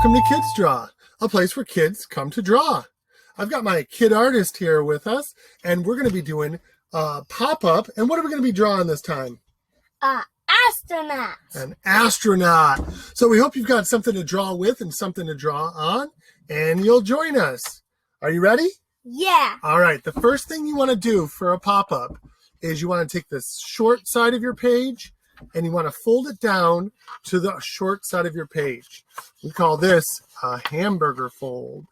Welcome to Kids Draw, a place where kids come to draw. I've got my kid artist here with us, and we're going to be doing a pop-up. And what are we going to be drawing this time? Astronaut. An astronaut. So we hope you've got something to draw with and something to draw on, and you'll join us. Are you ready? Yeah. All right. The first thing you want to do for a pop-up is you want to take this short side of your page and you want to fold it down to the short side of your page. We call this a hamburger fold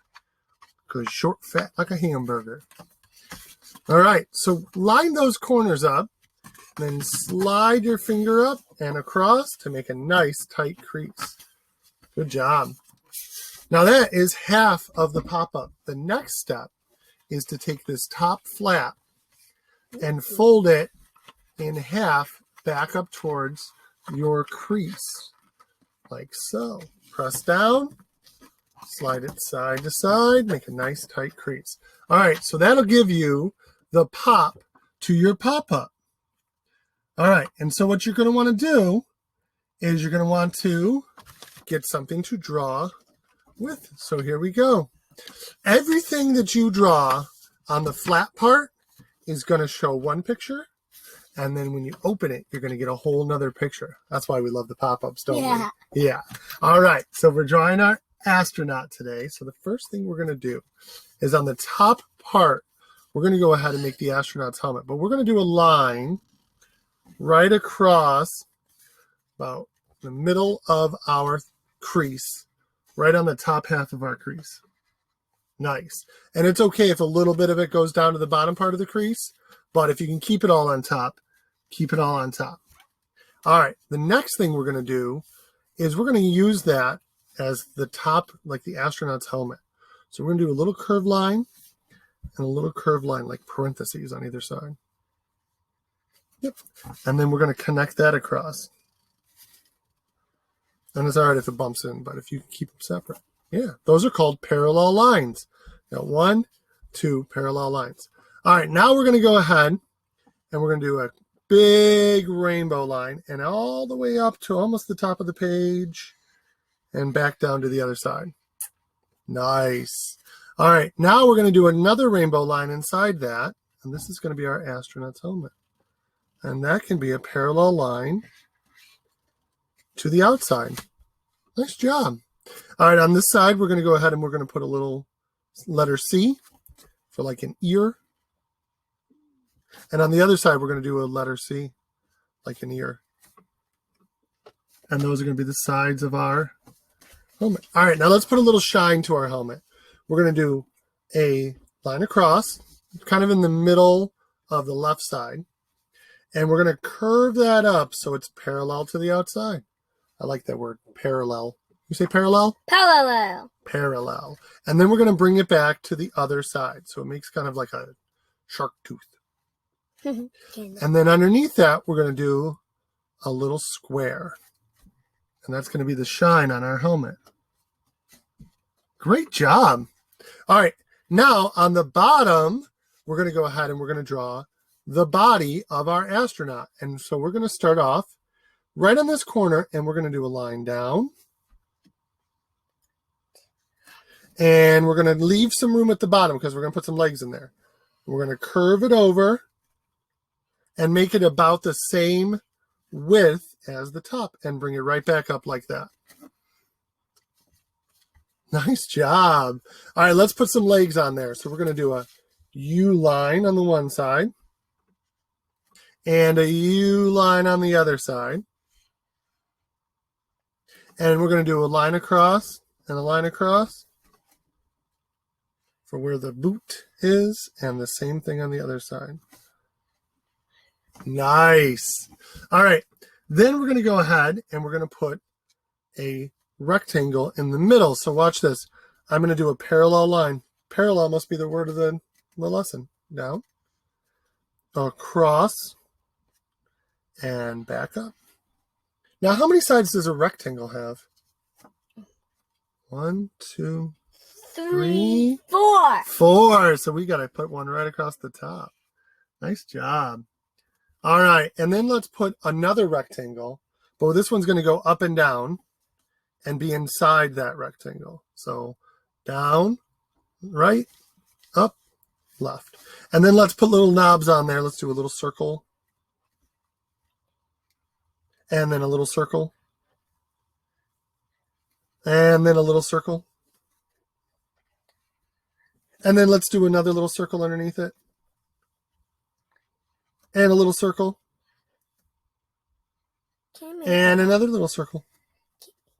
because short, fat like a hamburger. All right, so line those corners up, then slide your finger up and across to make a nice tight crease. Good job. Now that is half of the pop-up. The next step is to take this top flap and fold it in half back up towards your crease, like so. Press down, slide it side to side, make a nice tight crease. All right, so that'll give you the pop to your pop-up. All right, and so what you're going to want to do is you're going to want to get something to draw with. So here we go. Everything that you draw on the flat part is going to show one picture. And then when you open it, you're going to get a whole nother picture. That's why we love the pop-ups, don't we? Yeah. All right. So we're drawing our astronaut today. So the first thing we're going to do is on the top part, we're going to go ahead and make the astronaut's helmet. But we're going to do a line right across about the middle of our crease, right on the top half of our crease. Nice. And it's okay if a little bit of it goes down to the bottom part of the crease, but if you can keep it all on top, keep it all on top. All right, the next thing we're going to do is we're going to use that as the top, like the astronaut's helmet. So we're going to do a little curved line and a little curved line, like parentheses on either side. Yep. And then we're going to connect that across. And it's all right if it bumps in, but if you keep them separate. Yeah, those are called parallel lines. Got 1, 2 parallel lines. All right, now we're going to go ahead and we're going to do a big rainbow line and all the way up to almost the top of the page and back down to the other side. Nice. All right, now we're going to do another rainbow line inside that, and this is going to be our astronaut's helmet. And that can be a parallel line to the outside. Nice job. All right, on this side, we're going to go ahead and we're going to put a little letter C for like an ear. And on the other side, we're going to do a letter C, like an ear. And those are going to be the sides of our helmet. All right, now let's put a little shine to our helmet. We're going to do a line across, kind of in the middle of the left side. And we're going to curve that up so it's parallel to the outside. I like that word, parallel. You say parallel? Parallel. Parallel. And then we're going to bring it back to the other side. So it makes kind of like a shark tooth. And then underneath that, we're going to do a little square. And that's going to be the shine on our helmet. Great job. All right. Now, on the bottom, we're going to go ahead and we're going to draw the body of our astronaut. And so we're going to start off right on this corner, and we're going to do a line down. And we're going to leave some room at the bottom because we're going to put some legs in there. We're going to curve it over and make it about the same width as the top and bring it right back up like that. Nice job. All right, let's put some legs on there. So we're going to do a U line on the one side and a U line on the other side. And we're going to do a line across and a line across for where the boot is, and the same thing on the other side. Nice. All right. Then we're going to go ahead and we're going to put a rectangle in the middle. So watch this. I'm going to do a parallel line. Parallel must be the word of the lesson. Down, across, and back up. Now, how many sides does a rectangle have? 1, 2, 3, 4. 4. So we got to put one right across the top. Nice job. All right, and then let's put another rectangle, but this one's going to go up and down, and be inside that rectangle. So down, right, up, left. And then let's put little knobs on there. Let's do a little circle. And then a little circle. And then a little circle. And then let's do another little circle underneath it. And a little circle. And another little circle.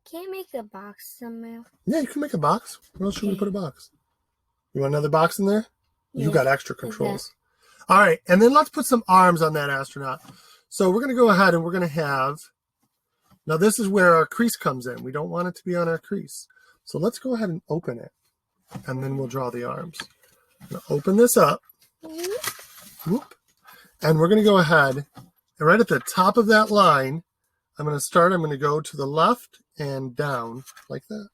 Can you make a box somewhere? Yeah, you can make a box. Where else should we put a box? You want another box in there? You got extra controls. All right, and then let's put some arms on that astronaut. So we're going to go ahead and we're going to have, now this is where our crease comes in. We don't want it to be on our crease. So let's go ahead and open it, and then we'll draw the arms. I'm going to open this up. Whoop. And we're going to go ahead, and right at the top of that line, I'm going to go to the left and down like that.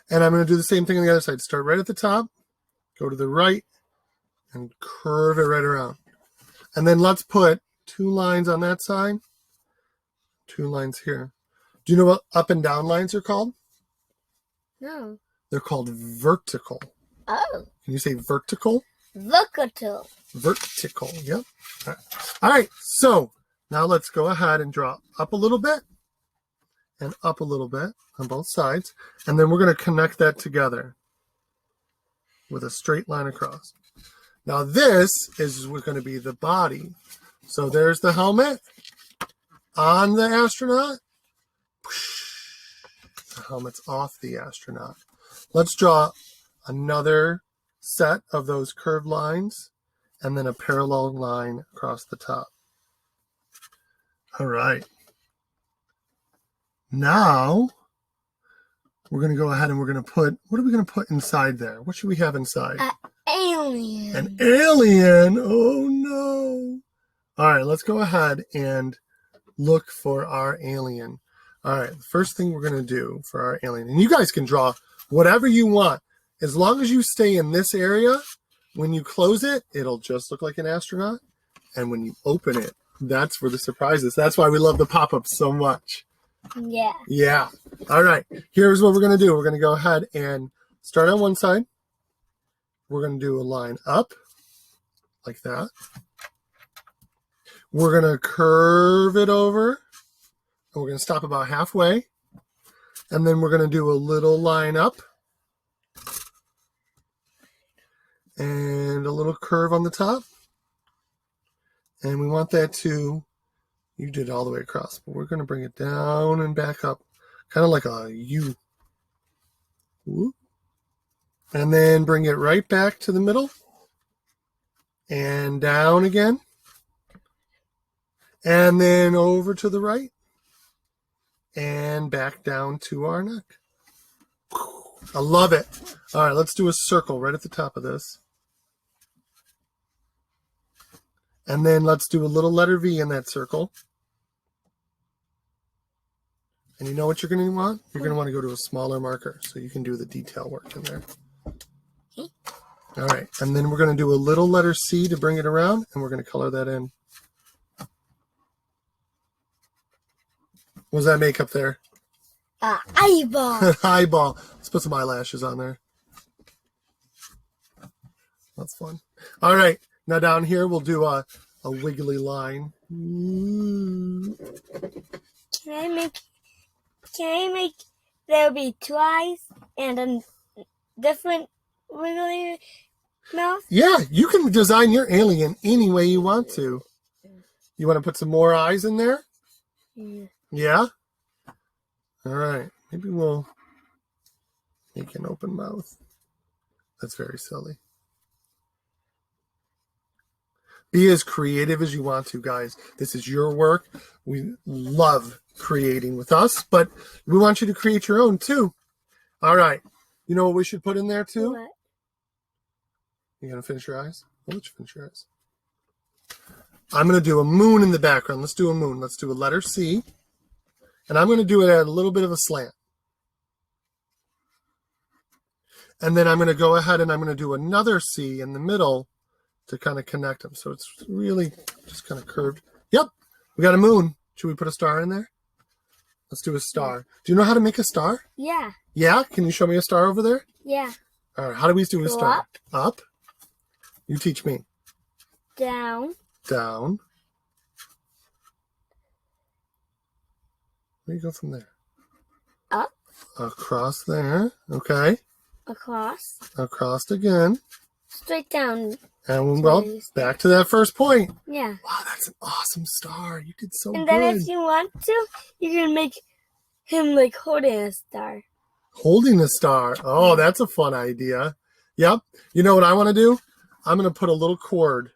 And I'm going to do the same thing on the other side. Start right at the top, go to the right, and curve it right around. And then let's put 2 lines on that side, 2 lines here. Do you know what up and down lines are called? No. They're called vertical. Oh. Can you say vertical? Vertical. Vertical, yep. All right, so now let's go ahead and draw up a little bit and up a little bit on both sides. And then we're going to connect that together with a straight line across. Now this is going to be the body. So there's the helmet on the astronaut. The helmet's off the astronaut. Let's draw another set of those curved lines and then a parallel line across the top. All right. Now we're going to go ahead and we're going to put, what are we going to put inside there? What should we have inside? Alien. An alien. Oh no. All right, let's go ahead and look for our alien. All right, the first thing we're going to do for our alien, and you guys can draw whatever you want. As long as you stay in this area, when you close it, it'll just look like an astronaut. And when you open it, that's where the surprise is. That's why we love the pop-ups so much. Yeah. Yeah. All right, here's what we're going to do. We're going to go ahead and start on one side. We're going to do a line up like that. We're going to curve it over. And we're going to stop about halfway. And then we're going to do a little line up. And a little curve on the top. And we want that to, you did it all the way across, but we're going to bring it down and back up. Kind of like a U. Whoop. And then bring it right back to the middle. And down again. And then over to the right. And back down to our neck. I love it. All right, let's do a circle right at the top of this. And then let's do a little letter V in that circle. And you know what you're going to want? You're going to want to go to a smaller marker so you can do the detail work in there. All right, and then we're going to do a little letter C to bring it around, and we're going to color that in. What does that make up there? Eyeball. An eyeball. Let's put some eyelashes on there. That's fun. All right, now down here we'll do a wiggly line. Can I make there'll be 2 eyes and a different wiggly mouth? Yeah, you can design your alien any way you want to. You want to put some more eyes in there? Yeah. Yeah? All right. Maybe we'll make an open mouth. That's very silly. Be as creative as you want to, guys. This is your work. We love creating with us, but we want you to create your own too. All right. You know what we should put in there too? What? You gonna finish your eyes? I'll let you finish your eyes. I'm gonna do a moon in the background. Let's do a moon. Let's do a letter C. And I'm gonna do it at a little bit of a slant. And then I'm gonna go ahead and I'm gonna do another C in the middle to kind of connect them. So it's really just kind of curved. Yep, we got a moon. Should we put a star in there? Let's do a star. Do you know how to make a star? Yeah. Yeah? Can you show me a star over there? Yeah. All right. How do we do a Go star? up. Up. You teach me. Down. Down. Where do you go from there? Up. Across there. Okay. Across. Across again. Straight down. And well, back to that first point. Yeah. Wow, that's an awesome star. You did so And good. then if you want to, you can make him like holding a star. Holding a star. Oh, that's a fun idea. Yep. You know what I want to do? I'm going to put a little cord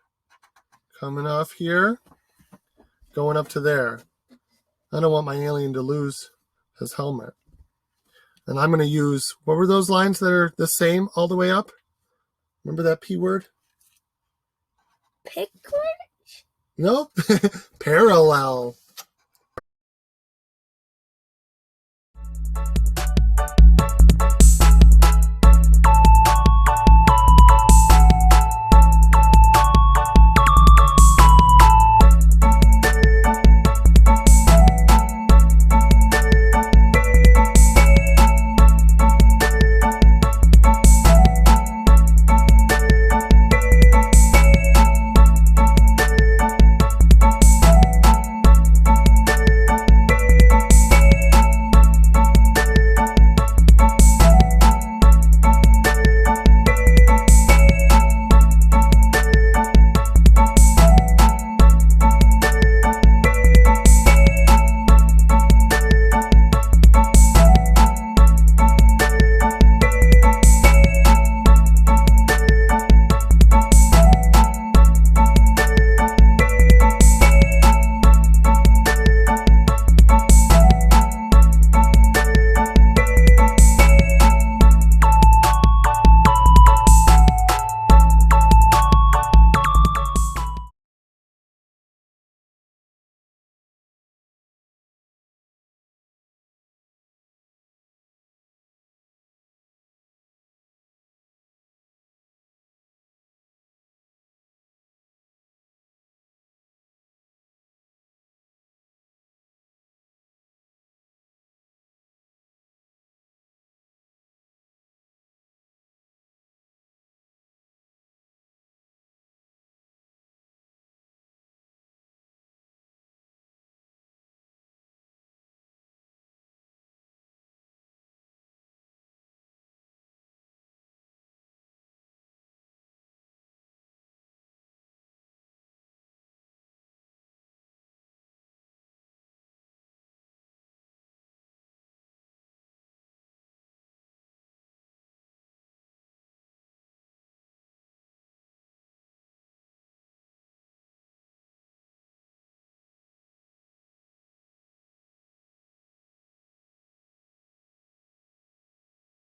coming off here, going up to there. I don't want my alien to lose his helmet. And I'm going to use, what were those lines that are the same all the way up? Remember that P word? Pickle? Nope. Parallel.